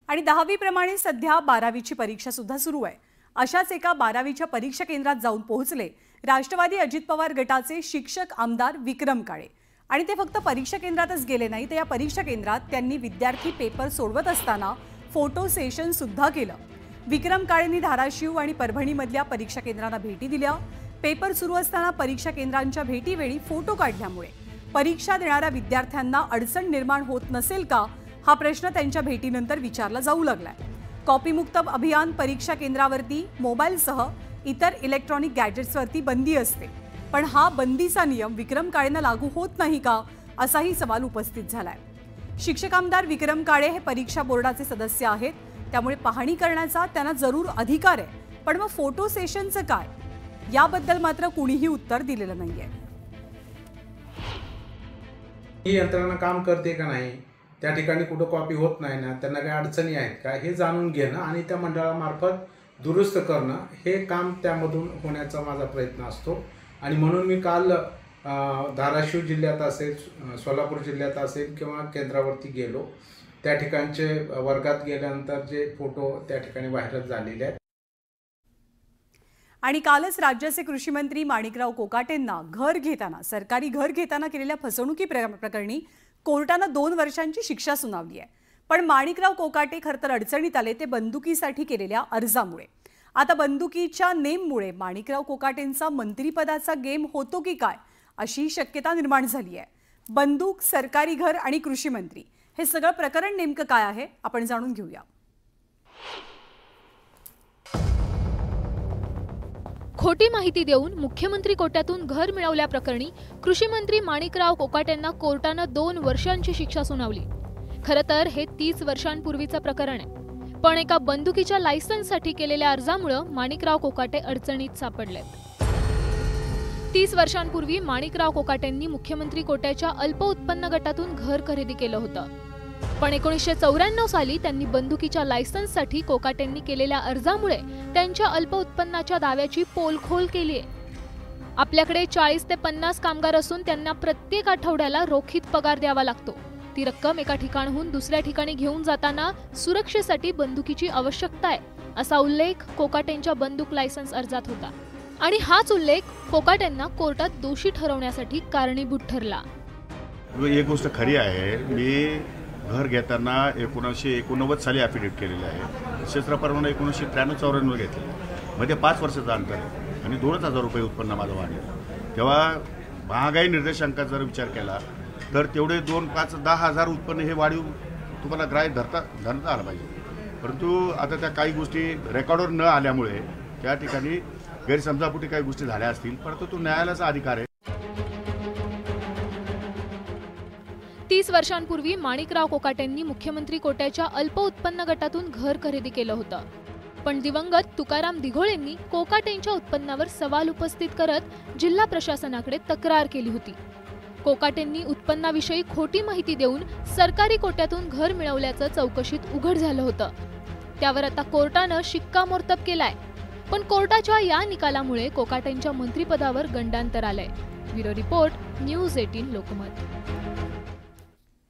आणि 10वी प्रमाणे सध्या 12वीची परीक्षा सुद्धा सुरू आहे। अशाच एका 12वीच्या परीक्षा केंद्रात जाऊन पोहोचले राष्ट्रवादी अजित पवार गटाचे शिक्षक आमदार विक्रम काळे। आणि ते फक्त परीक्षा केंद्रातच गेले नाही, तर या परीक्षा केंद्रात त्यांनी विद्यार्थी पेपर सोडवत असताना फोटो सेशन सुद्धा केलं। विक्रम काळेंनी धाराशिव आणि परभणीमधल्या परीक्षा केंद्रांना भेटी दिल्या। पेपर सुरू असताना परीक्षा केंद्रांच्या भेटीवेळी फोटो काढल्यामुळे परीक्षा देणाऱ्या विद्यार्थ्यांना अडचण निर्माण होत नसेल का, हा प्रश्न त्यांच्या भेटीनंतर विचारला जाऊ लागलाय। कॉपीमुक्त अभियान परीक्षा केंद्रावरती मोबाईलसह इतर इलेक्ट्रॉनिक गॅजेट्सवरती बंदी असते, पण हा बंदीचा नियम विक्रम काळेंना लागू होत नाही का, असाही सवाल उपस्थित झालाय। शिक्षक आमदार विक्रम काळे हे परीक्षा बोर्डाचे सदस्य आहेत, त्यामुळे पाहणी करण्याचा त्यांना जरूर अधिकार आहे, पण मग फोटो सेशनचं काय, याबद्दल मात्र कुणीही उत्तर दिलेलं नाहीये। ही यंत्रणा काम करते का नाही, त्या ठिकाणी कुठं कॉपी होत नाही ना, त्यांना काही अडचणी आहेत का हे जाणून घेणं आणि त्या मंडळामार्फत दुरुस्त करणं हे काम त्यामधून होण्याचा माझा प्रयत्न असतो। आणि म्हणून मी काल धाराशिव जिल्ह्यात असेल, सोलापूर जिल्ह्यात असेल किंवा केंद्रावरती गेलो, त्या ठिकाणचे वर्गात गेल्यानंतर जे फोटो त्या ठिकाणी व्हायरल झालेले आहेत। आणि कालच राज्याचे कृषी मंत्री माणिकराव कोकाटेंना सरकारी घर घेताना केलेल्या फसवणुकी प्रकरणी कोर्टाने 2 वर्षांची शिक्षा सुनावली आहे। पण माणिकराव कोकाटे खरं तर अडचणीत आले ते बंदुकीसाठी केलेल्या अर्जामुळे। आता बंदुकीच्या नेममुळे माणिकराव कोकाटेंचा मंत्रिपदाचा गेम होतो की काय, अशी शक्यता निर्माण झाली आहे। बंदूक, सरकारी घर आणि कृषी मंत्री हे सगळं प्रकरण नेमकं काय आहे, आपण जाणून घेऊया। खोटी माहिती देऊन मुख्यमंत्री कोट्यातून घर मिळवल्याप्रकरणी कृषी मंत्री माणिकराव कोकाटेंना कोर्टाने 2 वर्षांची शिक्षा सुनावली। खरं तर हे 30 वर्षांपूर्वीचं प्रकरण आहे, पण एका बंदुकीच्या लायसन्ससाठी केलेल्या अर्जामुळे माणिकराव कोकाटे अडचणीत सापडलेत। 30 वर्षांपूर्वी माणिकराव कोकाटेंनी मुख्यमंत्री कोट्याच्या अल्प उत्पन्न गटातून घर खरेदी केलं होतं, पण 1994 साली त्यांनी बंदुकीच्या लायसन्ससाठी कोकाटेंनी केलेल्या अर्जामुळे त्यांच्या अल्प उत्पन्नाच्या दाव्याची पोलखोल केली आहे। आपल्याकडे 40 ते 50 कामगार असून त्यांना प्रत्येक आठवड्याला रोखीत पगार द्यावा लागतो। ती रक्कम एका ठिकाणाहून दुसऱ्या ठिकाणी घेऊन जाताना सुरक्षेसाठी बंदुकीची आवश्यकता आहे, असा उल्लेख कोकाटेंच्या बंदूक लायसन्स अर्जात होता। आणि हाच उल्लेख कोकाटेंना कोर्टात दोषी ठरवण्यासाठी कारणीभूत ठरला। एक गोष्ट खरी आहे, मी घर घेताना 1989 साली ॲफिडेविट केलेलं आहे। शस्त्र परवाना 1993-94 घेतले, मध्ये 5 वर्षाचं अंतर आहे आणि 2,000 रुपये उत्पन्न माझं वाढलं। तेव्हा महागाई निर्देशांकाचा जर विचार केला तर तेवढे 2, 5, 10,000 उत्पन्न हे वाढीव तुम्हाला ग्राह्य धरता आलं पाहिजे। परंतु आता त्या काही गोष्टी रेकॉर्डवर न आल्यामुळे त्या ठिकाणी गैरसमजापोटी काही गोष्टी झाल्या असतील, परंतु तो न्यायालयाचा अधिकार आहे। 30 वर्षांपूर्वी माणिकराव कोकाटेंनी मुख्यमंत्री कोट्याच्या अल्प उत्पन्न गटातून घर खरेदी केलं होतं, पण दिवंगत तुकाराम दिघोळेंनी कोकाटेंच्या उत्पन्नावर सवाल उपस्थित करत जिल्हा प्रशासनाकडे तक्रार केली होती। कोकाटेंनी उत्पन्नाविषयी खोटी माहिती देऊन सरकारी कोट्यातून घर मिळवल्याचं चौकशीत उघड झालं होतं। त्यावर आता कोर्टानं शिक्कामोर्तब केलाय, पण कोर्टाच्या या निकालामुळे कोकाटेंच्या मंत्रिपदावर गंडांतर आलंय। Bureau report, news 18 Lokmat.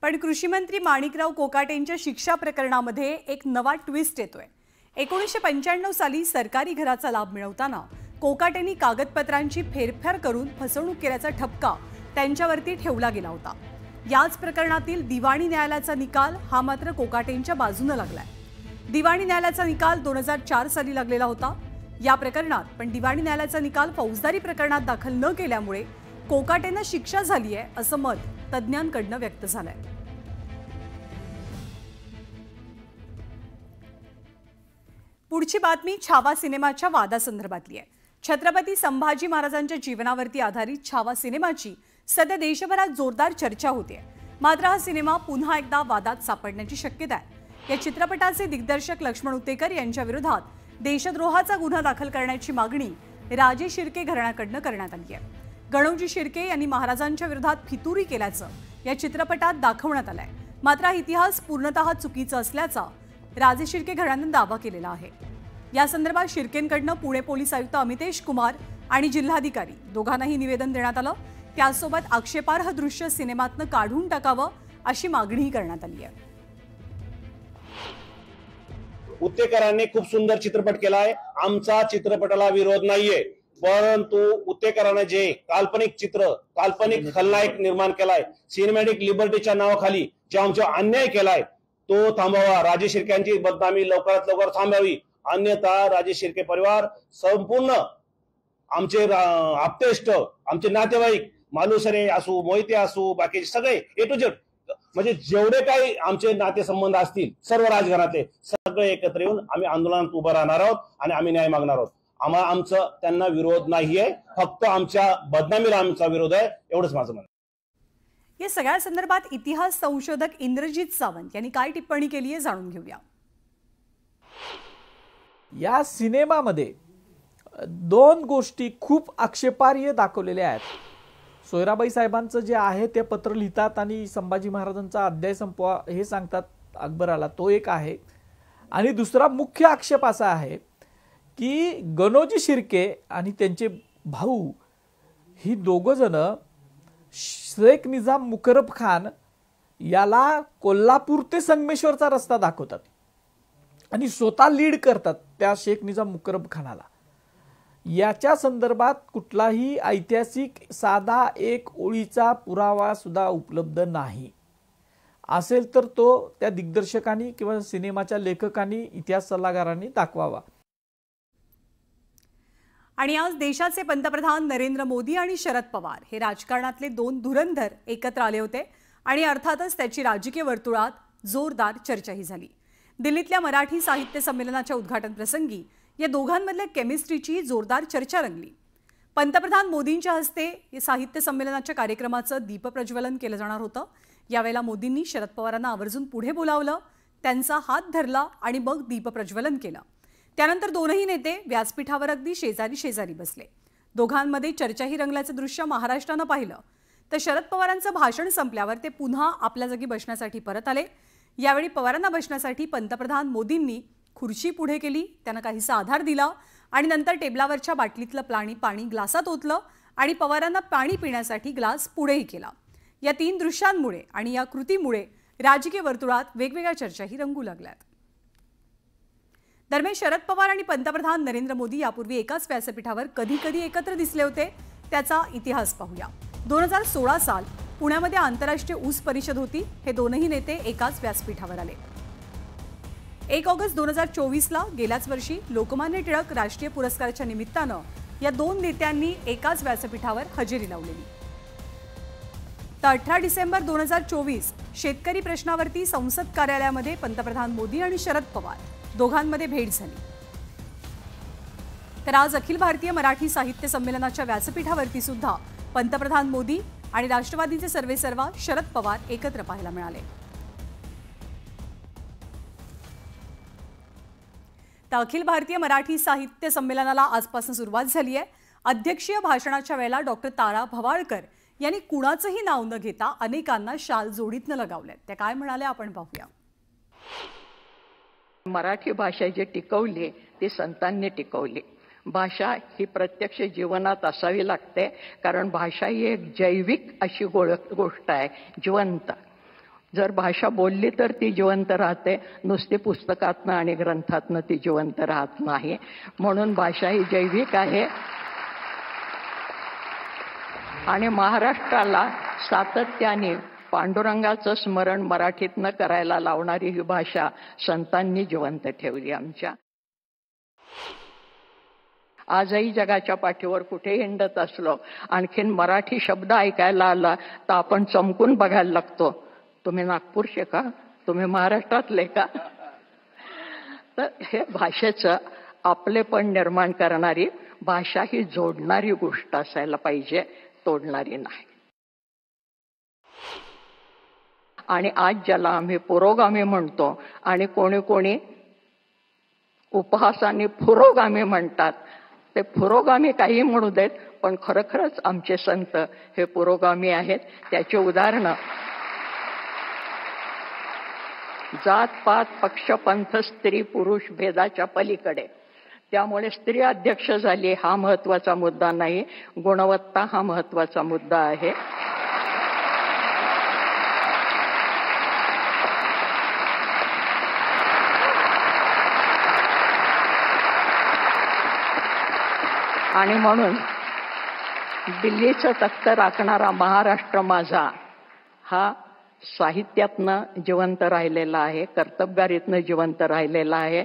पण कृषी मंत्री माणिकराव कोकाटेंच्या शिक्षा प्रकरणामध्ये एक नवा ट्विस्ट येतोय। 1995 साली सरकारी घराचा लाभ मिळवताना कोकाटेंनी कागदपत्रांची फेरफार करून फसवणूक केल्याचा ठपका त्यांच्यावरती ठेवला गेला होता। याच प्रकरणातील दिवाणी न्यायालयाचा निकाल हा मात्र कोकाटेंच्या बाजूने लागलाय। दिवाणी न्यायालयाचा निकाल 2004 साली लागलेला होता या प्रकरणात, पण दिवाणी न्यायालयाचा निकाल फौजदारी प्रकरणात दाखल न केल्यामुळे कोकाटेंना शिक्षा झाली आहे, असं मत तज्ज्ञांकडून व्यक्त झालंय। पुढची बातमी छावा सिनेमाच्या वादासंदर्भातली आहे। छत्रपती संभाजी महाराजांच्या जीवनावरती आधारित छावा सिनेमाची सध्या देशभरात जोरदार चर्चा होते। मात्र हा सिनेमा पुन्हा एकदा वादात सापडण्याची शक्यता आहे। या चित्रपटाचे दिग्दर्शक लक्ष्मण उतेकर यांच्या विरोधात देशद्रोहाचा गुन्हा दाखल करण्याची मागणी राजे शिर्के घराण्याकडून करण्यात आली आहे। गणोजी शिर्के यांनी महाराजांच्या विरोधात फितुरी केल्याचं या चित्रपटात दाखवण्यात आलंय। मात्र हा इतिहास पूर्णतः चुकीचा असल्याचा राजे शिर्के घराण्याने दावा केलेला आहे। या संदर्भात शिर्केंकडून पुणे पोलीस आयुक्त अमितेश कुमार आणि जिल्हाधिकारी दोघांनाही निवेदन देण्यात आलं। त्यासोबत आक्षेपार्ह दृश्य सिनेमातनं काढून टाकावं अशी मागणीही करण्यात आली आहे। उत्तेकरांनी खूप सुंदर चित्रपट केला आहे. आमचा चित्रपटाला विरोध नाहीये, परंतु उत्तेकरांनी जे काल्पनिक खलनायक निर्माण केलाय, सिनेमॅटिक लिबर्टीच्या नावाखाली जे आमचा अन्याय केलाय तो थांबवा. राजेश शिर्के यांची बदनामी लवकरात लवकर थांबावी, अन्यथा राजेश शिर्के परिवार संपूर्ण आमचे आप्तेष्ट, आमचे नातेवाईक, मालुसरे असू, मोहिते असू, बाकीचे सगळे ए टू झेड, म्हणजे जेवढे काही आमचे नातेसंबंध असतील सर्व राजकारणातले सगळे एकत्र येऊन आम्ही आंदोलनात उभं राहणार आहोत आणि आम्ही न्याय मागणार आहोत. आमचा त्यांना विरोध नाहीये, फक्त आमच्या बदनामीला आमचा विरोध आहे, एवढंच माझं म्हणणं. या सगळ्या संदर्भात इतिहास संशोधक इंद्रजित सावंत यांनी काय टिप्पणी केली आहे जाणून घेऊया. या सिनेमामध्ये दोन गोष्टी खूप आक्षेपार्ह दाखवलेल्या आहेत. सोयराबाई साहेबांचं जे आहे ते पत्र लिहितात आणि संभाजी महाराजांचा अध्याय संपवा हे सांगतात अकबराला, तो एक आहे. आणि दुसरा मुख्य आक्षेप असा आहे की गणोजी शिर्के आणि त्यांचे भाऊ ही दोघं जण शेख निजाम मुकरब खान याला कोल्हापूर ते संगमेश्वरचा रस्ता दाखवतात आणि स्वतः लीड करतात त्या शेख निजाम मुकरब खानाला. याच्या संदर्भात कुठलाही ऐतिहासिक साधा एक ओळीचा पुरावा सुद्धा उपलब्ध नाही. असेल तर तो त्या दिग्दर्शकांनी किंवा सिनेमाच्या लेखकांनी, इतिहास सल्लागारांनी दाखवावा. आणि आज देशाचे पंतप्रधान नरेंद्र मोदी आणि शरद पवार हे राजकारणातले दोन धुरंधर एकत्र आले होते आणि अर्थातच त्याची राजकीय वर्तुळात जोरदार चर्चाही झाली. दिल्लीतल्या मराठी साहित्य संमेलनाच्या उद्घाटन प्रसंगी या दोघांमधल्या केमिस्ट्रीची जोरदार चर्चा रंगली. पंतप्रधान मोदींच्या हस्ते साहित्य संमेलनाच्या कार्यक्रमाचं दीपप्रज्वलन केलं जाणार होतं. यावेळेला मोदींनी शरद पवारांना आवर्जून पुढे बोलावलं, त्यांचा हात धरला आणि मग दीपप्रज्वलन केलं. त्यानंतर दोनही नेते व्यासपीठावर अगदी शेजारी शेजारी बसले. दोघांमध्ये चर्चाही रंगल्याचं दृश्य महाराष्ट्रानं पाहिलं. तर शरद पवारांचं भाषण संपल्यावर ते पुन्हा आपल्या जागी बसण्यासाठी परत आले. यावेळी पवारांना बसण्यासाठी पंतप्रधान मोदींनी खुर्ची पुढे केली, त्यांना काहीसा आधार दिला आणि नंतर टेबलावरच्या बाटलीतलं पाणी ग्लासात ओतलं आणि पवारांना पाणी पिण्यासाठी ग्लास पुढेही केला. या तीन दृश्यांमुळे आणि या कृतीमुळे राजकीय वर्तुळात वेगवेगळ्या चर्चाही रंगू लागल्यात. दरम्यान शरद पवार आणि पंतप्रधान नरेंद्र मोदी यापूर्वी एकाच व्यासपीठावर कधी कधी एकत्र दिसले होते. त्याचा इतिहास पाहूया. 2016 साल पुण्यामध्ये आंतरराष्ट्रीय ऊस परिषद होती. हे दोनही नेते एकाच व्यासपीठावर आले. 1 ऑगस्ट 2024ला गेल्याच वर्षी लोकमान्य टिळक राष्ट्रीय पुरस्काराच्या निमित्तानं या दोन नेत्यांनी एकाच व्यासपीठावर हजेरी लावलेली. तर 18 डिसेंबर 2024 शेतकरी प्रश्नावरती संसद कार्यालयामध्ये पंतप्रधान मोदी आणि शरद पवार दोघांमध्ये भेट झाली. तर आज अखिल भारतीय मराठी साहित्य संमेलनाच्या व्यासपीठावरती सुद्धा पंतप्रधान मोदी आणि राष्ट्रवादीचे सर्वेसर्वा शरद पवार एकत्र पाहायला मिळाले. तर अखिल भारतीय मराठी साहित्य संमेलनाला आजपासून सुरुवात झाली आहे. अध्यक्षीय भाषणाच्या वेळेला डॉक्टर तारा भवाळकर यांनी कुणाचंही नाव न घेता अनेकांना शाल जोडीतनं लगावल्यात. त्या काय म्हणाल्या आपण पाहूया. मराठी भाषा जी टिकवली ती संतांनी टिकवली. भाषा ही प्रत्यक्ष जीवनात असावी लागते, कारण भाषा ही एक जैविक अशी गोष्ट आहे, जिवंत. जर भाषा बोलली तर ती जिवंत राहते, नुसती पुस्तकातनं आणि ग्रंथातनं ती जिवंत राहत नाही. म्हणून भाषा ही जैविक आहे आणि महाराष्ट्राला सातत्याने पांडुरंगाचं स्मरण मराठीतनं करायला लावणारी ही भाषा संतांनी जिवंत ठेवली आमच्या. आजही जगाच्या पाठीवर कुठे हिंडत असलो, आणखीन मराठी शब्द ऐकायला आला तर आपण चमकून बघायला लागतो. तुम्ही नागपूरचे का? तुम्ही महाराष्ट्रातले का? तर हे भाषेचं आपलेपण निर्माण करणारी, भाषा ही जोडणारी गोष्ट असायला पाहिजे, तोडणारी नाही. आणि आज ज्याला आम्ही पुरोगामी म्हणतो आणि कोणी कोणी उपहासाने पुरोगामी म्हणतात, ते पुरोगामी काही म्हणू देत, पण खरोखरच आमचे संत हे पुरोगामी आहेत. त्याचे उदाहरणं जात पात पक्ष पंथ स्त्री पुरुष भेदाच्या पलीकडे. त्यामुळे स्त्री अध्यक्ष झाली हा महत्वाचा मुद्दा नाही, गुणवत्ता हा महत्वाचा मुद्दा आहे. आणि म्हणून दिल्लीचं तख्त राखणारा महाराष्ट्र माझा हा साहित्यातनं जिवंत राहिलेला आहे, कर्तबगारीतनं जिवंत राहिलेला आहे.